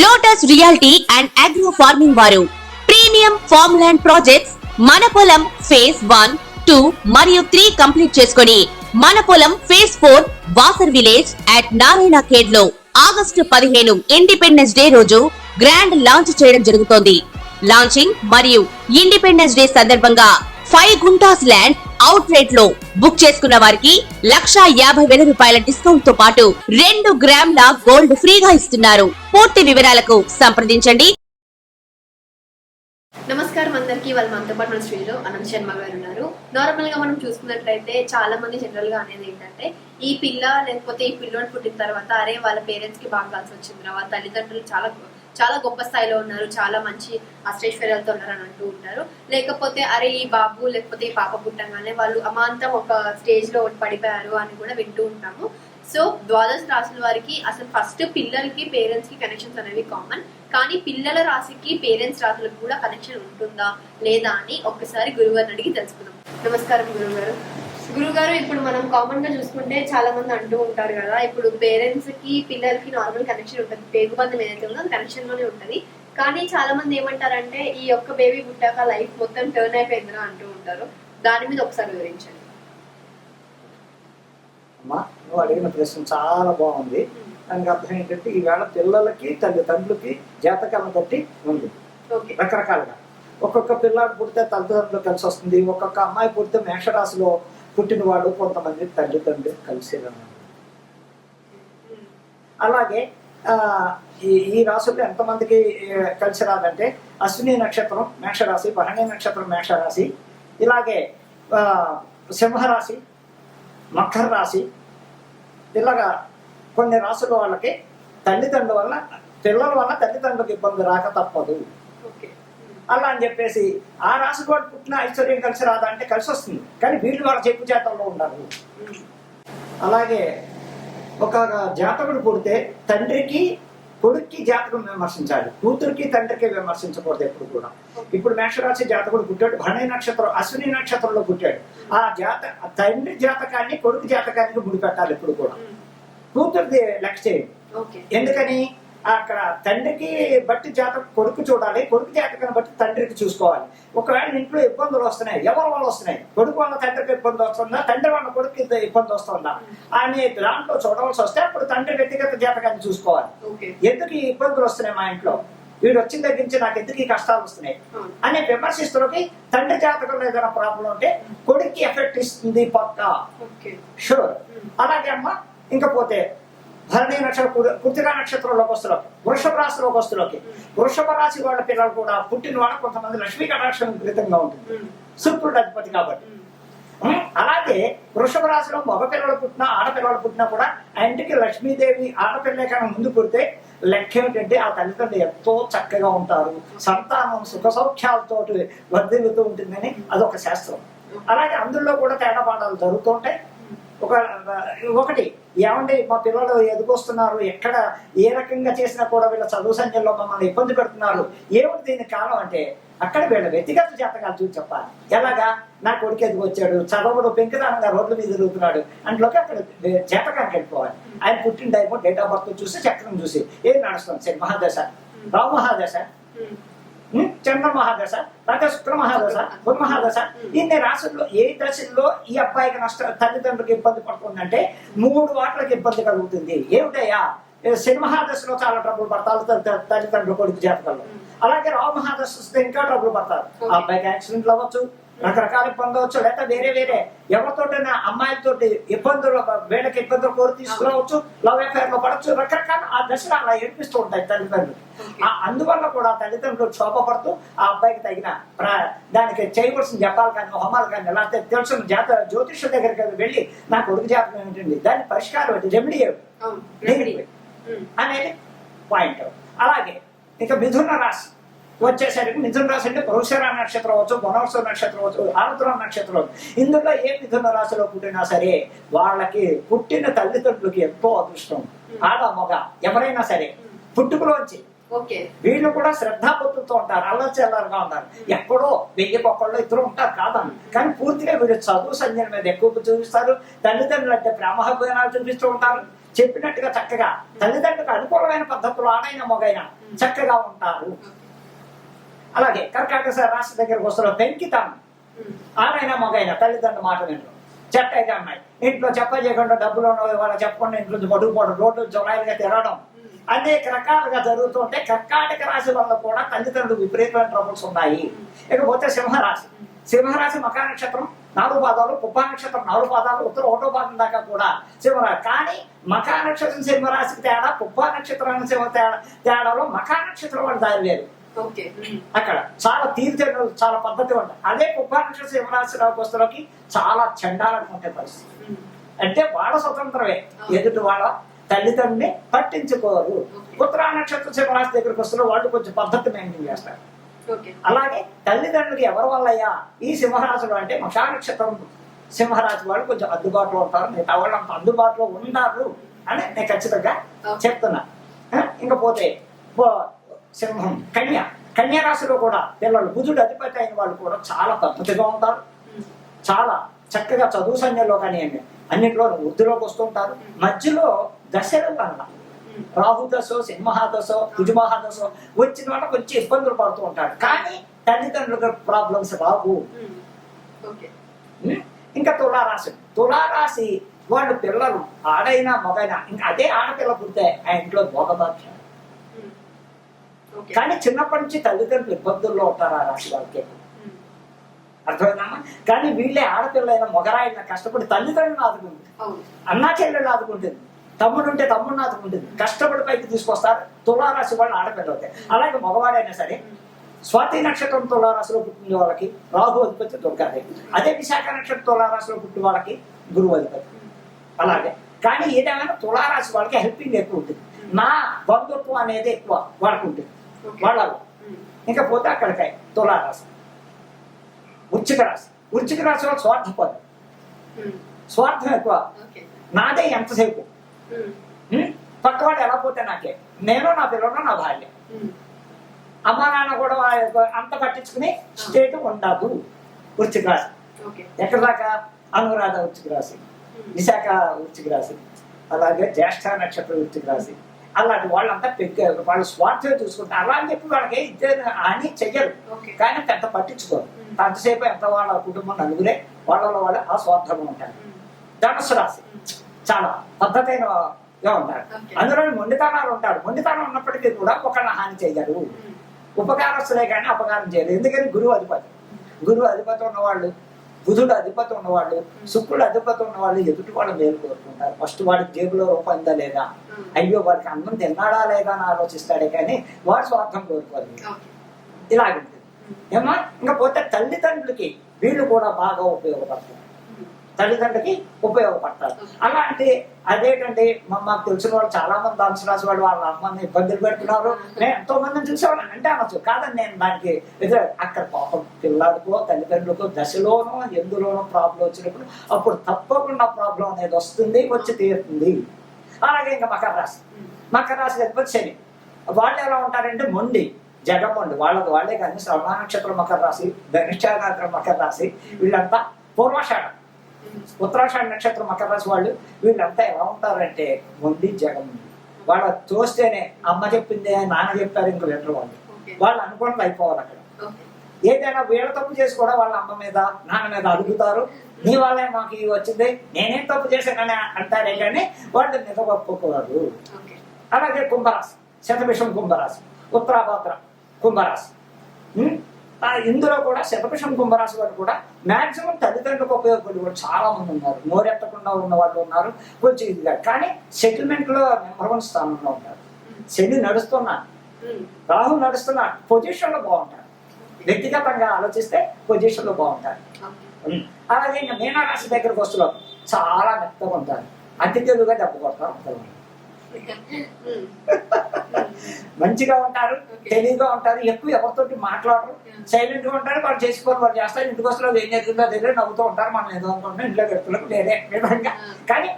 Lotus reality and agro farming వారు premium farm land projects మన పొలం ఫేజ్ 1, 2 మరియు 3 కంప్లీట్ చేసుకొని మన పొలం phase 4 Wasar village at Narayana Khed లో ఆగస్టు 15 ఇండిపెండెన్స్ డే రోజు గ్రాండ్ లాంచ్ చేయడం జరుగుతోంది. లాంచింగ్ మరియు ఇండిపెండెన్స్ డే సందర్భంగా 5 గుంటాస్ ల్యాండ్ అవుట్ రేట్ లో బుక్ చేసుకున్న వారికి 1,50,000 రూపాయల డిస్కౌంట్ తో పాటు 2 గ్రాముల గోల్డ్ ఫ్రీగా ఇస్తున్నారు. పూర్తి వివరాలకు సంప్రదించండి. నమస్కారం అందరికీ. వాళ్ళు మనతో పాటు మన స్టూడియోలో అనంత్ శర్మ గారు ఉన్నారు. నార్మల్ గా మనం చూసుకున్నట్లయితే చాలా మంది జనరల్ గా అనేది ఏంటంటే ఈ పిల్ల లేకపోతే ఈ పిల్లోడు పుట్టిన తర్వాత అరే వాళ్ళ పేరెంట్స్ కి బాగా కలిసి వచ్చిందిరా, వాళ్ళ తల్లిదండ్రులు చాలా చాలా గొప్ప స్థాయిలో ఉన్నారు, చాలా మంచి అష్టైశ్వర్యాలతో ఉన్నారు అని అంటూ ఉంటారు. లేకపోతే అరే ఈ బాబు లేకపోతే ఈ పాప పుట్టంగానే వాళ్ళు అమాంతం ఒక స్టేజ్ లో పడిపోయారు అని కూడా వింటూ ఉంటాము. సో ద్వాదశ రాశుల వారికి అసలు ఫస్ట్ పిల్లలకి పేరెంట్స్ కి కనెక్షన్స్ అనేవి కామన్, కానీ పిల్లల రాశికి పేరెంట్స్ రాశులకు కూడా కనెక్షన్ ఉంటుందా లేదా అని ఒక్కసారి గురుగారిని అడిగి తెలుసుకుందాం. నమస్కారం గురుగారు. గురుగారు, ఇప్పుడు మనం కామన్ గా చూసుకుంటే చాలా మంది అంటూ ఉంటారు కదా, ఇప్పుడు పేరెంట్స్ కి పిల్లలకి నార్మల్ కనెక్షన్ ఉంటుంది, పేగుబంధం ఏదైతే ఉందో కనెక్షన్ లోనే ఉంటది. కానీ చాలా మంది ఏమంటారంటే ఈ ఒక్క బేబీ పుట్టాక లైఫ్ మొత్తం టర్న్ అయిపోయిందిరా అంటూ ఉంటారు. దాని మీద ఒకసారి వివరించండి. అమ్మా, నువ్వు అడిగిన ప్రశ్న చాలా బాగుంది. దానికి అర్థం ఏంటంటే ఈవేళ పిల్లలకి తల్లిదండ్రులకి జాతకాలను బట్టి ఉంది రకరకాలుగా. ఒక్కొక్క పిల్లాడు పుడితే తల్లిదండ్రులు కలిసి వస్తుంది, ఒక్కొక్క అమ్మాయి పుడితే మేషరాశిలో పుట్టిన వాడు కొంతమంది తల్లిదండ్రులు కలిసి అలాగే ఈ రాశుల్లో ఎంతమందికి కలిసి రాదంటే అశ్విని నక్షత్రం మేషరాశి, భరణి నక్షత్రం మేషరాశి, ఇలాగే సింహరాశి, మకర రాశి, ఇలాగా కొన్ని రాశుల వాళ్ళకి తల్లిదండ్రుల వల్ల పిల్లల వల్ల తల్లిదండ్రులకు ఇబ్బంది రాక తప్పదు. అలా అని చెప్పేసి ఆ రాశి వాడు పుట్టిన ఐశ్వర్యం కలిసి రాదా అంటే కలిసి వస్తుంది, కానీ వీళ్ళు వాళ్ళ చెప్పు చేతల్లో ఉండాలి. అలాగే ఒక జాతకుడు పుడితే తండ్రికి కొడుక్కి జాతకం విమర్శించాలి, కూతురికి తండ్రికి విమర్శించకూడదు ఎప్పుడు కూడా. ఇప్పుడు మేషరాశి జాతకుడు పుట్టాడు, భరణి నక్షత్రం అశ్విని నక్షత్రంలో పుట్టాడు, ఆ తండ్రి జాతకాన్ని కొడుకు జాతకానికి ముడిపెట్టాలి ఎప్పుడు కూడా. కూతురిది లెక్క చేయండి. ఎందుకని అక్కడ తండ్రికి బట్టి జాతకం కొడుకు చూడాలి, కొడుకు జాతకాన్ని బట్టి తండ్రికి చూసుకోవాలి. ఒకవేళ ఇంట్లో ఇబ్బందులు వస్తున్నాయి, ఎవరి వల్ల వస్తున్నాయి, కొడుకు వల్ల తండ్రికి ఇబ్బంది వస్తుందా, తండ్రి వల్ల కొడుకు ఇబ్బంది వస్తుందా అని దాంట్లో చూడవలసి వస్తే అప్పుడు తండ్రి వ్యక్తిగత జాతకాన్ని చూసుకోవాలి. ఎందుకు ఈ ఇబ్బందులు వస్తున్నాయి మా ఇంట్లో, వీడు వచ్చిన దగ్గర నుంచి నాకు ఎందుకు ఈ కష్టాలు వస్తున్నాయి అని విమర్శిస్తున్నకి తండ్రి జాతకంలో ఏదైనా ప్రాబ్లం ఉంటే కొడుక్కి ఎఫెక్ట్ ఇస్తుంది పక్కా, షూర్. అలాగే అమ్మ ఇంకా పోతే భరణి నక్షత్రం కృతికా నక్షత్రంలోకి వస్తులోకి, వృషభ రాశిలోకి వస్తులోకి, వృషభ రాశి వాళ్ళ పిల్లలు కూడా పుట్టిన వాళ్ళ కొంతమంది లక్ష్మీ కటాక్షం విపరీతంగా ఉంటుంది, శుక్రుడు అధిపతి కాబట్టి. అలాగే వృషభ రాశిలో మగ పిల్లలు పుట్టినా ఆడపిల్లలు పుట్టినా కూడా ఆ ఇంటికి లక్ష్మీదేవి ఆడపిల్ల కన్నా ముందు పుడితే లెక్క ఏమిటంటే ఆ తల్లిదండ్రులు ఎంతో చక్కగా ఉంటారు, సంతానం సుఖ సౌఖ్యాలతో వర్ధిల్లుతూ ఉంటుందని అదొక శాస్త్రం. అలాగే అందులో కూడా తేడాపాటాలు జరుగుతుంటాయి. ఒకటి ఏమంటే మా పిల్లలు ఎదుకొస్తున్నారు, ఎక్కడ ఏ రకంగా చేసినా కూడా వీళ్ళ చదువు సంఖ్యలో మమ్మల్ని ఇబ్బంది పెడుతున్నారు, ఏమిటి దీనికి కారణం అంటే అక్కడ వీళ్ళ వ్యక్తిగత జాతకాలు చూసి చెప్పాలి. ఎలాగా నా కొడుకు ఎదుకొచ్చాడు, చదవడు పెంకుదానంగా రోడ్ల మీద తిరుగుతున్నాడు అంట్లోకి అక్కడ జాతకానికి వెళ్ళిపోవాలి. ఆయన పుట్టిన టైం డేట్ ఆఫ్ బర్త్ చూసి చక్రం చూసి ఏం నడుస్తుంది, సరే మహాదశ, రావు మహాదశ, చంద్ర మహాదశ, లేకపోతే శుక్ర మహాదశ, గురు మహాదశ, ఇన్ని రాశుల్లో ఏ దశల్లో ఈ అబ్బాయికి తల్లిదండ్రులకు ఇబ్బంది పడుతుందంటే 3 వాట్లకి ఇబ్బంది కలుగుతుంది. ఏమిటయ్యా, శని మహాదశలో చాలా ట్రబుల్ పడతారు తల్లిదండ్రులు కొడుకు జాతకంలో. అలాగే రావు మహాదశ వస్తే ఇంకా ట్రబుల్ పడతారు. ఆ అబ్బాయికి యాక్సిడెంట్లు అవ్వచ్చు, రకరకాల ఇబ్బంది అవచ్చు, లేకపోతే వేరే ఎవరితోటైనా అమ్మాయిలతోటి ఇబ్బందులు, వీళ్ళకి ఇబ్బందులు కోరి తీసుకురావచ్చు, లవ్ అఫేర్ లో పడవచ్చు, రకరకాల ఆ దశలు అలా ఏర్పిస్తూ ఉంటాయి తల్లిదండ్రులు. అందువల్ల కూడా తల్లిదండ్రులు క్షోభపడుతూ ఆ అబ్బాయికి తగిన దానికి చేయవలసిన జపాలు కానీ హోమాలు కానీ లేకపోతే తెలుసు జ్యోతిష్యుల దగ్గరికి వెళ్ళి నా కొడుకు జాతకం ఏమిటండి, దాని పరిష్కారం ఏంటి, రెమెడీ అనేది పాయింట్. అలాగే ఇక మిథున రాశి వచ్చేసరికి మిథున రాశి అంటే పురుషర నక్షత్రం అవచ్చు, గుణవత్సవ నక్షత్రం అవచ్చు, ఆరుద్ర నక్షత్రం అవచ్చు. ఇందులో ఏ మిథున రాశిలో పుట్టినా సరే వాళ్ళకి పుట్టిన తల్లిదండ్రులకి ఎంతో అదృష్టం. ఆడ మగ ఎవరైనా సరే పుట్టుకలోంచి వీళ్ళు కూడా శ్రద్ధాపత్తులతో ఉంటారు, అల్లచెల్లారుగా ఉంటారు. ఎక్కడో 1000 ఇద్దరు ఉంటారు కాదని, కానీ పూర్తిగా వీళ్ళు చదువు సంధ్యల మీద ఎక్కువ చూపిస్తారు. తల్లిదండ్రులు అంటే ప్రేమాభిమానాలు చూపిస్తూ ఉంటారు. చెప్పినట్టుగా చక్కగా తల్లిదండ్రులకు అనుకూలమైన పద్ధతులు ఆడైన మొగైన చక్కగా ఉంటారు. అలాగే కర్కాటక రాశి దగ్గరకు వస్తున్న పెంకితనం, ఆడైనా మొగైన తల్లిదండ్రుల మాట వినరు. చెట్ట అయితే అమ్మాయి ఇంట్లో చెప్ప చేయకుండా డబ్బులు వాళ్ళ చెప్పకుండా ఇంట్లో పడుకోవడం, రోడ్డు జొలాయిలుగా తిరగడం అనేక రకాలుగా జరుగుతుంటే కర్కాటక రాశి వల్ల కూడా తల్లిదండ్రులు విపరీతమైన ట్రబుల్స్ ఉన్నాయి. ఇకపోతే సింహరాశి. సింహరాశి మకా నక్షత్రం 4 పాదాలు, పుబ్బా నక్షత్రం 4 పాదాలు, ఉత్తర 1వ పాదం దాకా కూడా సింహరాశి. కానీ మకా నక్షత్రం సింహరాశికి తేడా, పుబ్బా నక్షత్రానికి తేడాలో మకా నక్షత్రం వాళ్ళు దారి లేదు. అక్కడ చాలా తీర్చలు, చాలా పద్ధతి ఉంటాయి. అదే పుబ్బా నక్షత్రం సింహరాశి వస్తువులకి చాలా చండాలంగా ఉంటాయి పరిస్థితి. అంటే వాళ్ళ స్వతంత్రమే, ఎదుటి వాళ్ళ తల్లిదండ్రుని పట్టించుకోరు. ఉత్తరా నక్షత్రం సింహరాశి దగ్గరికి వస్తున్న వాళ్ళు కొంచెం పద్ధతి మెయింటైన్ చేస్తారు. అలాగే తల్లిదండ్రులకి ఎవరి వల్లయ్యా ఈ సింహరాశులు అంటే మకా నక్షత్రం సింహరాశి వాళ్ళు కొంచెం అందుబాటులో ఉంటారు, మిగతా వాళ్ళు అంత అందుబాటులో ఉన్నారు అని నేను ఖచ్చితంగా చెప్తున్నా. ఇంకపోతే సింహం కన్యా రాశిలో కూడా పిల్లలు బుధుడు అధిపతి అయిన వాళ్ళు కూడా చాలా పద్ధతిగా ఉంటారు, చాలా చక్కగా చదువు సంధ్యలో కానీ అన్నింటిలో వృద్ధిలోకి వస్తుంటారు. మధ్యలో దశలు వల్ల రాహు దశో, సింహదశో, కుజమహాదశో వచ్చిన వల్ల కొంచెం ఇబ్బందులు పడుతూ ఉంటారు. కానీ తల్లిదండ్రులకు ప్రాబ్లమ్స్ రావు. ఇంకా తులారాశి వాళ్ళు పిల్లలు ఆడైనా మొగైనా ఇంకా అదే ఆడపిల్ల పుడితే ఆ ఇంట్లో భోగభాగ్యం. కానీ చిన్నప్పటి నుంచి తల్లిదండ్రులు ఇబ్బందుల్లో ఉంటారు ఆ రాశి వాళ్ళకి. అర్థమైందమ్మా? కానీ వీళ్ళే ఆడపిల్లైనా మొగరాయినా కష్టపడి తల్లిదండ్రులను ఆదుకుంటుంది, అన్నా చెల్లెళ్ళు ఆదుకుంటుంది, తమ్ముడు ఉంటే తమ్ముడిని ఆదుకుంటుంది, కష్టపడి పైకి తీసుకొస్తారు. తులారాశి వాళ్ళు ఆడపిల్ల అవుతాయి. అలాగే మగవాడైనా సరే స్వాతి నక్షత్రం తులారాశిలో పుట్టిన వాళ్ళకి రాహు అధిపతి దొరకాలి. అదే విశాఖ నక్షత్రం తులారాశిలో పుట్టిన వాళ్ళకి గురువు అధిపతి. అలాగే కానీ ఏదేమైనా తులారాశి వాళ్ళకి హెల్పింగ్ ఎక్కువ ఉంటుంది, నా బంధుత్వం అనేది ఎక్కువ వాళ్ళకు ఉంటుంది వాళ్ళలో. ఇంకా పోతే అక్కడికాయ తులారాశి. వృశ్చిక రాశి వాళ్ళు స్వార్థపరులు, స్వార్థం ఎక్కువ. నాదే ఎంతసేపు, పక్కవాడు ఎలా పోతే నాకే, నేను నా పిల్లలు నా భార్య, అమ్మా నాన్న కూడా అంత పట్టించుకుని స్టేట్ ఉండదు. వృశ్చిక రాశి ఎక్కడ దాకా అనురాధ వృశ్చిక రాశి, విశాఖ వృశ్చిక రాశి, అలాగే జ్యేష్ఠ నక్షత్రం వృశ్చిక రాశి. అలాంటి వాళ్ళంతా వాళ్ళు స్వార్థం చూసుకుంటారు. అలా అని చెప్పి వాళ్ళకి ఇద్దరు అని చెయ్యరు, కానీ పెద్ద పట్టించుకోరు. అంతసేపు ఎంత వాళ్ళ కుటుంబం నలుగురే వాళ్ళలో వాళ్ళు ఆ స్వార్థంగా ఉంటారు. ధనుసు రాశి చాలా పద్ధతైనగా ఉంటారు. అందులో మొండితనాలు ఉంటారు. మొండితనం ఉన్నప్పటికీ కూడా ఒకళ్ళ హాని చేయరు, ఉపకారస్తులే కానీ అపకారం చేయరు. ఎందుకని గురువు అధిపతి ఉన్నవాళ్ళు, బుధుడు అధిపతి ఉన్నవాళ్ళు, శుక్రుడు అధిపతి ఉన్నవాళ్ళు ఎదుటి వాళ్ళు మేలు కోరుకుంటారు. ఫస్ట్ వాడికి జేబులో రూపాయిందా లేదా, అయ్యో వాడికి అన్నం తిన్నాడా లేదా అని ఆలోచిస్తాడే కానీ వాడు స్వార్థం కోరుకోరు. ఇలాగుంటుంది ఏమా. ఇంకా పోతే తల్లిదండ్రులకి వీళ్ళు కూడా బాగా ఉపయోగపడతారు, తల్లిదండ్రులకి ఉపయోగపడతారు. అలాంటి అదేంటంటే మాకు తెలిసిన వాళ్ళు చాలా మంది ధనుసు రాశి వాళ్ళు వాళ్ళ అమ్మని ఇబ్బందులు పెడుతున్నారు. నేను ఎంతో మందిని చూసేవాళ్ళని అంటే అనొచ్చు కాదని నేను దానికి అక్కడ పాపం పిల్లలకో తల్లిదండ్రులకో దశలోనో ఎందులోనో ప్రాబ్లం వచ్చినప్పుడు అప్పుడు తప్పకుండా ప్రాబ్లం అనేది వస్తుంది, వచ్చి తీరుతుంది. అలాగే ఇంకా మకర రాశి లేకపోతే శని వాళ్ళు ఎలా ఉంటారంటే మొండి జగమొండి వాళ్ళే కానీ శ్రవణ నక్షత్రం మకర రాశి, ధనిష్ట నక్షత్రం మకర రాశి, వీళ్ళంతా పూర్వాషాఢం ఉత్తరాషాఢ నక్షత్రం మకర రాశి వాళ్ళు వీళ్ళంతా ఎలా ఉంటారంటే మొండి జగముండి. వాళ్ళ చూస్తేనే అమ్మ చెప్పింది నాన్న చెప్పారు ఇంకో లెటర్ వాళ్ళు అనుకోవడం అయిపోవాలి. అక్కడ ఏదైనా వీళ్ళ తప్పు చేసి కూడా వాళ్ళ అమ్మ మీద నాన్న మీద అడుగుతారు, నీ వాళ్ళే మాకు వచ్చింది నేనేం తప్పు చేశానని అంటారే కానీ వాళ్ళు నిజగొప్పుకోరు. అలాగే కుంభరాశి శతభిషం కుంభరాశి, ఉత్తరాభాద్ర కుంభరాశి. ఇందులో కూడా శతభిషం కుంభరాశి వారు కూడా మాక్సిమం తల్లిదండ్రులకు ఉపయోగపడే వాళ్ళు చాలా మంది ఉన్నారు. నోరెత్తకుండా ఉన్న వాళ్ళు ఉన్నారు కొంచెం ఇదిగా. కానీ సెటిల్మెంట్ లో నెంబర్ 1 స్థానంలో ఉంటారు. శని నడుస్తున్నా, రాహు నడుస్తున్నా పొజిషన్ లో బాగుంటారు. వ్యక్తిగతంగా ఆలోచిస్తే పొజిషన్ లో బాగుంటారు. అలాగే ఇంకా మీనరాశి దగ్గరకు వస్తున్నారు చాలా మెత్తగా ఉంటారు, అతి తెలుగుగా దెబ్బ కొడతారు. మంచిగా ఉంటారు, తెలివిగా ఉంటారు, ఎక్కువ ఎవరితోటి మాట్లాడరు, సైలెంట్ గా ఉంటారు. వాళ్ళు చేసుకోవాలి, వాళ్ళు చేస్తారు. ఇంటికి వస్తారు ఏం జరుగుతుందో దగ్గర నవ్వుతూ ఉంటారు. మనం ఏదో అనుకుంటాం ఇంట్లో పెడుతున్నప్పుడు వేరే విధంగా. కానీ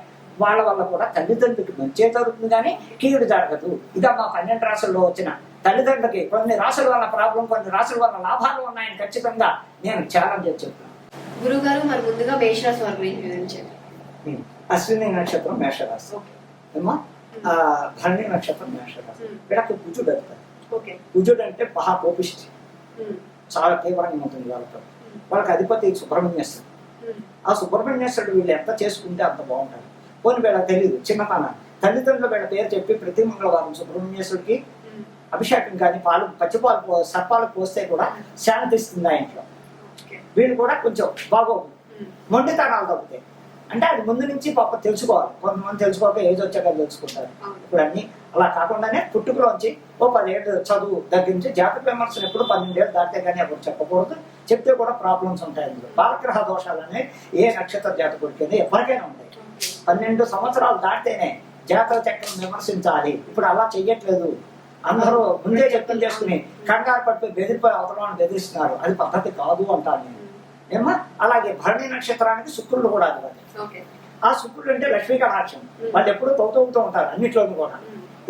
వాళ్ళ వల్ల కూడా తల్లిదండ్రులకి మంచి జరుగుతుంది కానీ కీడు జరగదు. ఇదా మా 12 రాశుల్లో వచ్చిన తల్లిదండ్రులకి కొన్ని రాశుల వల్ల ప్రాబ్లం, కొన్ని రాశుల వల్ల లాభాలు ఉన్నాయని ఖచ్చితంగా నేను ఛాలెంజ్ చేసి చెప్తున్నాను. గురుగారు మరి ముందుగా మేషరాశి వారి గురించి వివరించండి. అశ్విని నక్షత్రం మేషరాశి. ఏమో భరణి నక్షత్రం మేషరాశి. వీళ్ళకి కుజుడు అధిపతి. ఓకే. కుజుడు అంటే మహా కోపిష్టి, ఉమ్. చాలా తీవ్రంగా ఉంటుంది వాళ్ళతో. వాళ్ళకి అధిపతి సుబ్రహ్మణ్యేశ్వరుడు. ఆ సుబ్రహ్మణ్యేశ్వరుడు వీళ్ళు ఎంత చేసుకుంటే అంత బాగుంటారు. పోనీ వీళ్ళకి తెలియదు చిన్నతన తల్లిదండ్రులు వీళ్ళ పేరు చెప్పి ప్రతి మంగళవారం సుబ్రహ్మణ్యేశ్వరుడికి అభిషేకం కానీ పాలు పచ్చిపాలు సర్పాలు పోస్తే కూడా శాంతి ఇస్తుంది ఆ ఇంట్లో. వీళ్ళు కూడా కొంచెం బాగోదు, మొండితనాలు తగ్గుతాయి. అంటే అది ముందు నుంచి పాప తెలుసుకోవాలి. కొంతమంది తెలుసుకోక ఏజ్ వచ్చాక తెలుసుకుంటారు. ఇప్పుడు అన్ని అలా కాకుండానే పుట్టుకలోంచి 10 ఏళ్ళు చదువు దగ్గర నుంచి జాతక విమర్శలు ఎప్పుడు 12 ఏళ్ళు దాటితే కానీ అప్పుడు చెప్పకూడదు. చెప్తే కూడా ప్రాబ్లమ్స్ ఉంటాయి. అందులో బాలగ్రహ దోషాలనే ఏ నక్షత్ర జాతకుడికైనా ఎవరికైనా ఉంటాయి. 12 సంవత్సరాలు దాటితేనే జాతక చక్రం విమర్శించాలి. ఇప్పుడు అలా చెయ్యట్లేదు. అందరూ ముందే చెప్తం చేసుకుని కంగారు పడిపోయి బెదిరిపోయి అవతలను బెదిరిస్తున్నారు. అది పద్ధతి కాదు అంటాను నేను. ఏమా అలాగే భరణి నక్షత్రానికి శుక్రుడు కూడా అధిపతి. ఆ శుక్రుడు అంటే లక్ష్మీ కటాక్షం. వాళ్ళు ఎప్పుడు తోతూగుతూ ఉంటారు అన్నిట్లోనూ కూడా.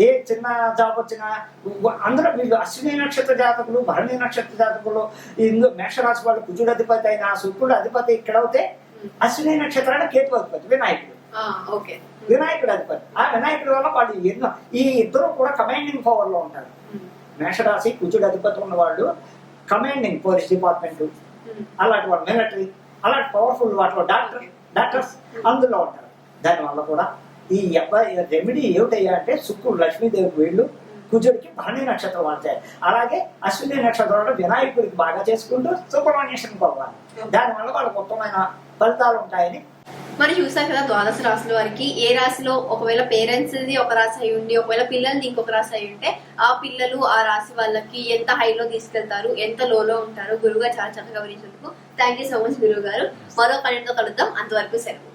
ఏ చిన్న జాబ్ వచ్చినా అందులో వీళ్ళు అశ్విని నక్షత్ర జాతకులు, భరణి నక్షత్ర జాతకులు, ఇందులో మేషరాశి వాళ్ళు కుజుడు అధిపతి అయిన శుక్రుడు అధిపతి ఇక్కడవుతే అశ్విని నక్షత్రానికి కేతు అధిపతి వినాయకుడు. వినాయకుడు అధిపతి. ఆ వినాయకుడి వల్ల వాళ్ళు ఎన్నో ఈ ఇద్దరు కూడా కమాండింగ్ పవర్ లో ఉంటారు. మేషరాశి కుజుడు అధిపతి ఉన్న వాళ్ళు కమాండింగ్ పోలీస్ డిపార్ట్మెంట్, అలాంటి వాళ్ళు మిలిటరీ, అలాంటి పవర్ఫుల్ వాటిలో డాక్టర్స్ అందులో ఉంటారు. దానివల్ల కూడా ఈ అబ్బాయి రెమెడీ ఏమిటయ్యా అంటే శుక్రుడు లక్ష్మీదేవికి వీళ్ళు, కుజుడికి భరణి నక్షత్రం వాడతాయి. అలాగే అశ్విని నక్షత్రంలో వినాయకుడికి బాగా చేసుకుంటూ సుబ్రహ్మణ్యేశ్వరుని పోవాలి. దానివల్ల వాళ్ళకి ఉత్తమమైన ఫలితాలు ఉంటాయని మరి చూసారు కదా. ద్వాదశ రాశుల వారికి ఏ రాశిలో ఒకవేళ పేరెంట్స్ ఒక రాశి అయి ఉండి ఒకవేళ పిల్లల్ని ఇంకొక రాశి అయి ఉంటే ఆ పిల్లలు ఆ రాశి వాళ్ళకి ఎంత హైలో తీసుకెళ్తారు, ఎంత లోలో ఉంటారు, గురువుగా చాలా చక్కగా వివరించినందుకు థ్యాంక్ యూ సో మచ్ గురువు గారు. మరో కంటెంట్ తో కలుద్దాం. అంతవరకు సెలవు.